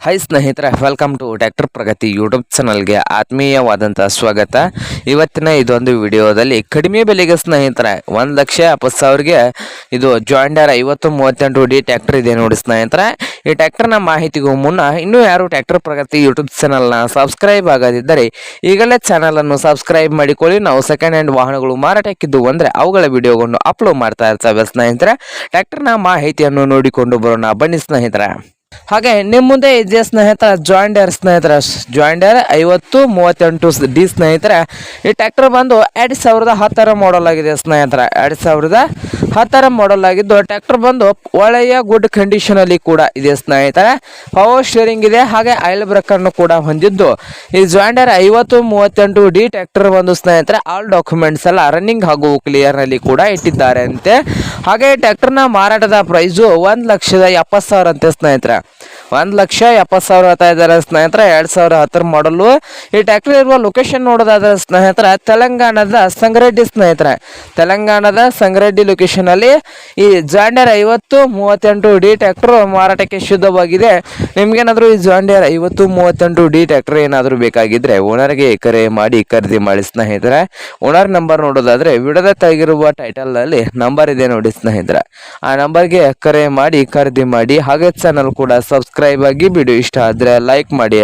Hi ಸ್ನೇಹಿತರೆ, welcome to tractor Pragati YouTube ಚಾನಲ್ಗೆ ಆತ್ಮೀಯವಾದಂಥ ಸ್ವಾಗತ. ಇವತ್ತಿನ ಇದೊಂದು ವಿಡಿಯೋದಲ್ಲಿ ಕಡಿಮೆ ಬೆಲೆಗೆ ಸ್ನೇಹಿತರೆ 1,70,000ಗೆ ಇದು ಜಾಂಡರ್ 5038D ಟ್ರ್ಯಾಕ್ಟರ್ ಇದೆ ನೋಡಿ ಸ್ನೇಹಿತರೆ. ಈ ಟ್ರ್ಯಾಕ್ಟರ್ನ ಮಾಹಿತಿಗೂ ಮುನ್ನ ಇನ್ನೂ ಯಾರು ಟ್ರ್ಯಾಕ್ಟರ್ ಪ್ರಗತಿ ಯೂಟ್ಯೂಬ್ ಚಾನಲ್ನ ಸಬ್ಸ್ಕ್ರೈಬ್ ಆಗದಿದ್ದರೆ ಈಗಲೇ ಚಾನಲನ್ನು ಸಬ್ಸ್ಕ್ರೈಬ್ ಮಾಡಿಕೊಳ್ಳಿ. ನಾವು ಸೆಕೆಂಡ್ ಹ್ಯಾಂಡ್ ವಾಹನಗಳು ಮಾರಾಟಕ್ಕಿದ್ದು ಅಂದರೆ ಅವುಗಳ ವಿಡಿಯೋಗಳನ್ನು ಅಪ್ಲೋಡ್ ಮಾಡ್ತಾ ಇರ್ತೇವೆ ಸ್ನೇಹಿತರೆ. ಟ್ರ್ಯಾಕ್ಟರ್ನ ಮಾಹಿತಿಯನ್ನು ನೋಡಿಕೊಂಡು ಬರೋಣ ಬನ್ನಿ ಸ್ನೇಹಿತರೆ. ಹಾಗೆ ನಿಮ್ಮ ಮುಂದೆ ಇದೆ ಸ್ನೇಹಿತರ ಜಾಂಡರ್ 5038D ಸ್ನೇಹಿತರೆ. ಈ ಟ್ರ್ಯಾಕ್ಟರ್ ಬಂದು 2010 ಮಾಡಲ್ ಆಗಿದೆ ಸ್ನೇಹಿತರೆ. 2010 ಮಾಡಲ್ ಆಗಿದ್ದು ಟ್ರ್ಯಾಕ್ಟರ್ ಬಂದು ಒಳ್ಳೆಯ ಗುಡ್ ಕಂಡೀಷನ್ ಅಲ್ಲಿ ಕೂಡ ಇದೆ ಸ್ನೇಹಿತರೆ. ಪವರ್ ಸ್ಟೀರಿಂಗ್ ಇದೆ, ಹಾಗೆ ಆಯಿಲ್ ಬ್ರೇಕ್ ಅನ್ನು ಕೂಡ ಹೊಂದಿದ್ದು ಈ ಜಾಂಡರ್ 5038D ಟ್ರ್ಯಾಕ್ಟರ್ ಬಂದು ಸ್ನೇಹಿತರೆ ಆಲ್ ಡಾಕ್ಯುಮೆಂಟ್ಸ್ ಎಲ್ಲ ರನ್ನಿಂಗ್ ಹಾಗೂ ಕ್ಲಿಯರ್ ನಲ್ಲಿ ಕೂಡ ಇಟ್ಟಿದ್ದಾರೆ ಅಂತೆ. ಹಾಗೆ ಟ್ರ್ಯಾಕ್ಟರ್ನ ಮಾರಾಟದ ಪ್ರೈಸು 1,70,000 ಅಂತೆ ಸ್ನೇಹಿತರೆ. 1,70,000 ಹೇಳ್ತಾ ಇದ್ದಾರೆ ಸ್ನೇಹಿತರೆ. 2010 ಮಾಡಲು. ಈ ಟ್ರ್ಯಾಕ್ಟರ್ ಇರುವ ಲೊಕೇಶನ್ ನೋಡೋದಾದ್ರೆ ಸ್ನೇಹಿತರೆ ತೆಲಂಗಾಣದ ಸಂಗರೆಡ್ಡಿ ಸ್ನೇಹಿತರೆ. ತೆಲಂಗಾಣದ ಸಂಗರೆಡ್ಡಿ ಲೊಕೇಶನ್ ಅಲ್ಲಿ ಈ ಜಾಂಡರ್ 5038D ಟ್ರ್ಯಾಕ್ಟರ್ ಮಾರಾಟಕ್ಕೆ ಶುದ್ಧವಾಗಿದೆ. ನಿಮ್ಗೇನಾದ್ರೂ ಈ ಜಾಂಡರ್ 5038D ಟ್ರ್ಯಾಕ್ಟರ್ ಏನಾದರೂ ಬೇಕಾಗಿದ್ರೆ ಓನರ್ಗೆ ಕರೆ ಮಾಡಿ ಖರೀದಿ ಮಾಡಿ ಸ್ನೇಹಿತರೆ. ಓನರ್ ನಂಬರ್ ನೋಡೋದಾದ್ರೆ ವಿಡಿಯೋದ ತೆಗಿರುವ ಟೈಟಲ್ ಅಲ್ಲಿ ನಂಬರ್ ಇದೆ ನೋಡಿ ಸ್ನೇಹಿತರೆ. ಆ ನಂಬರ್ಗೆ ಕರೆ ಮಾಡಿ ಖರೀದಿ ಮಾಡಿ. ಹಾಗೆ ಚಾನಲ್ ಕೂಡ ಸಬ್ಸ್ಕ್ರೈಬ್ ಆಗಿ. ವಿಡಿಯೋ ಇಷ್ಟ ಆದರೆ ಲೈಕ್ ಮಾಡಿ.